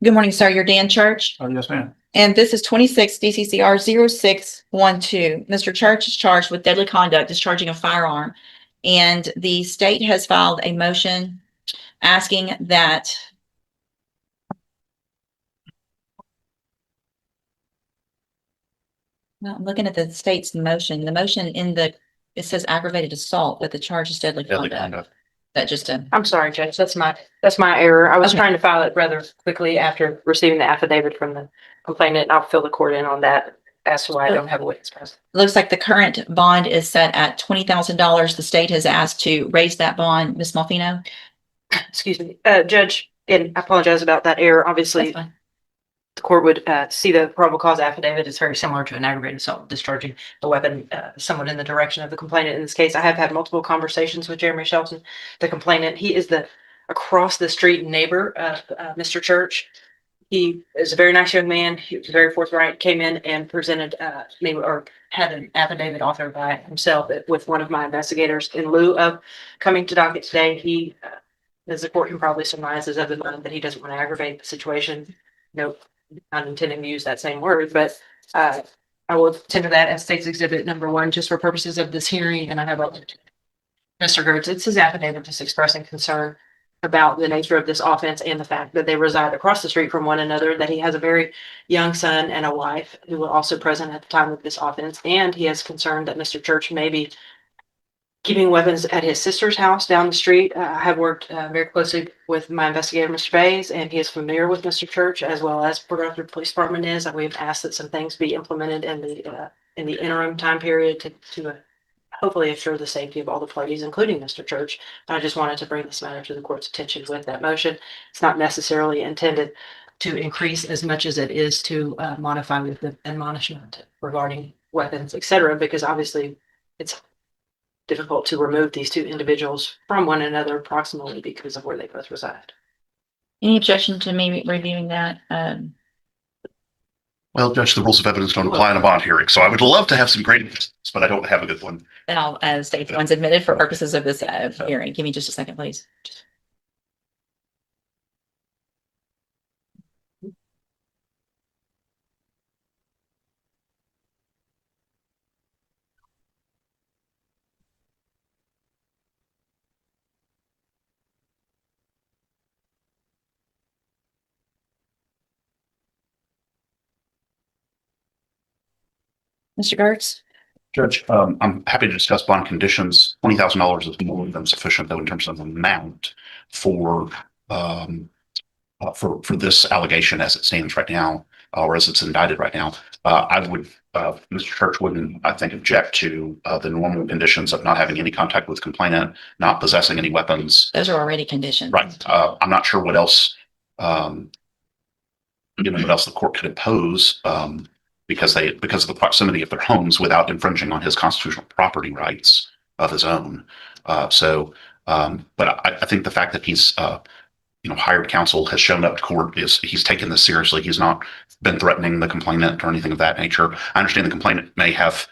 Good morning, sir. You're Dan Church, Oh, yes, ma'am. and this is 26 DCCR 0612. Mr. Church is charged with deadly conduct, discharging a firearm, and the state has filed a motion asking that well, I'm looking at the state's motion. The motion it says aggravated assault, but the charge is deadly conduct. That just I'm sorry, Judge. That's my error. I was Okay. trying to file it rather quickly after receiving the affidavit from the complainant, and I'll fill the court in on that as to why I don't have a witness present. looks like the current bond is set at $20,000. The state has asked to raise that bond. Ms. Malfino? Excuse me, Judge, and I apologize about that error. That's Obviously, fine. the court would see the probable cause affidavit. It's very similar to an aggravated assault discharging a weapon somewhat in the direction of the complainant. In this case, I have had multiple conversations with Jeremy Shelton, the complainant. He is the across the street neighbor of Mr. Church. He is a very nice young man. He was very forthright, came in and presented me or had an affidavit authored by himself with one of my investigators. In lieu of coming to docket today, he, as the court can probably surmise, is of the mind that he doesn't want to aggravate the situation. Nope, not intending to use that same word, but I will tender that as State's Exhibit number 1, just for purposes of this hearing. And I have Mr. Gertz, it's his affidavit just expressing concern about the nature of this offense and the fact that they reside across the street from one another, that he has a very young son and a wife who were also present at the time of this offense. And he has concern that Mr. Church may be keeping weapons at his sister's house down the street. I have worked very closely with my investigator, Mr. Bays, and he is familiar with Mr. Church as well as Port Arthur Police Department is. And we've asked that some things be implemented in the interim time period to hopefully assure the safety of all the parties, including Mr. Church. I just wanted to bring this matter to the court's attention with that motion. It's not necessarily intended to increase as much as it is to modify with the admonishment regarding weapons, etc., because obviously it's difficult to remove these two individuals from one another approximately because of where they both reside. Any objection to me reviewing that? Well, Judge, the rules of evidence don't apply in a bond hearing, so I would love to have some great evidence, but I don't have a good one. Then I'll state the ones admitted for purposes of this hearing. Give me just a second, please. Mr. Gertz? Judge, I'm happy to discuss bond conditions. $20,000 is more than sufficient, though, in terms of amount for this allegation as it stands right now, or as it's indicted right now. I would, Mr. Church wouldn't, I think, object to the normal conditions of not having any contact with complainant, not possessing any weapons. Those are already conditions. Right. I'm not sure what else, what else the court could impose, because of the proximity of their homes without infringing on his constitutional property rights of his own. But I think the fact that he's, hired counsel has shown up to court is he's taken this seriously. He's not been threatening the complainant or anything of that nature. I understand the complainant may have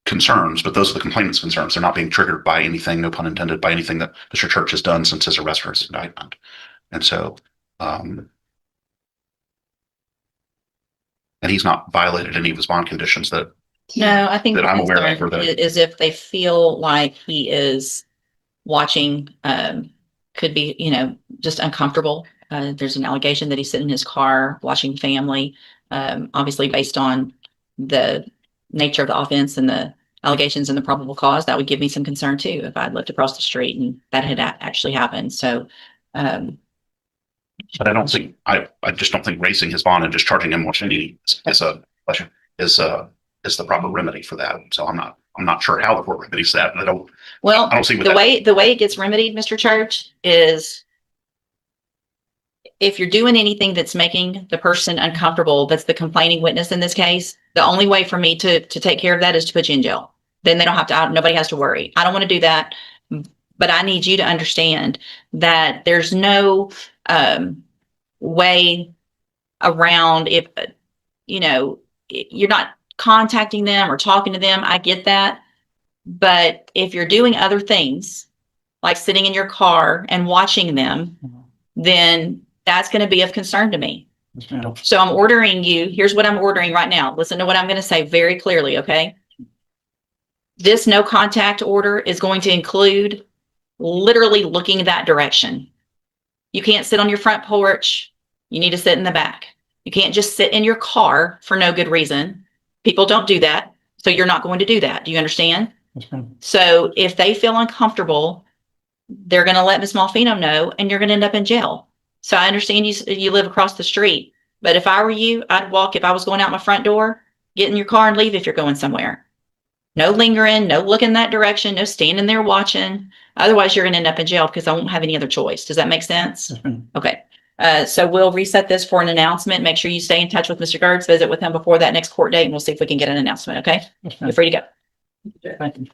concerns, but those are the complainant's concerns. They're not being triggered by anything, no pun intended, by anything that Mr. Church has done since his arrest or his indictment. And so, and he's not violated any of his bond conditions that No, I think that I'm aware of, or that is if they feel like he is watching, could be, just uncomfortable. There's an allegation that he's sitting in his car watching family, obviously based on the nature of the offense and the allegations and the probable cause. That would give me some concern too if I'd lived across the street and that had actually happened. So, but I don't think I just don't think raising his bond and discharging him is the proper remedy for that. So I'm not sure how the court remedies that. And I don't see the way it gets remedied, Mr. Church, is if you're doing anything that's making the person uncomfortable, that's the complaining witness in this case, the only way for me to take care of that is to put you in jail. Then they don't have to, nobody has to worry. I don't want to do that, but I need you to understand that there's no way around if, you're not contacting them or talking to them. I get that. But if you're doing other things, like sitting in your car and watching them, then that's going to be of concern to me. Yes, ma'am. So I'm ordering you, here's what I'm ordering right now. Listen to what I'm going to say very clearly, okay? This no contact order is going to include literally looking that direction. You can't sit on your front porch. You need to sit in the back. You can't just sit in your car for no good reason. People don't do that. So you're not going to do that. Do you understand? Yes, ma'am. So if they feel uncomfortable, they're going to let Ms. Malfino know and you're going to end up in jail. So I understand you live across the street, but if I were you, I'd walk, if I was going out my front door, get in your car and leave if you're going somewhere. No lingering, no looking that direction, no standing there watching. Otherwise, you're going to end up in jail because I won't have any other choice. Does that make sense? Yes, ma'am. Okay. So we'll reset this for an announcement. Make sure you stay in touch with Mr. Gertz, visit with him before that next court date, and we'll see if we can get an announcement. Okay. Yes, You're ma'am. free to go. Thank you.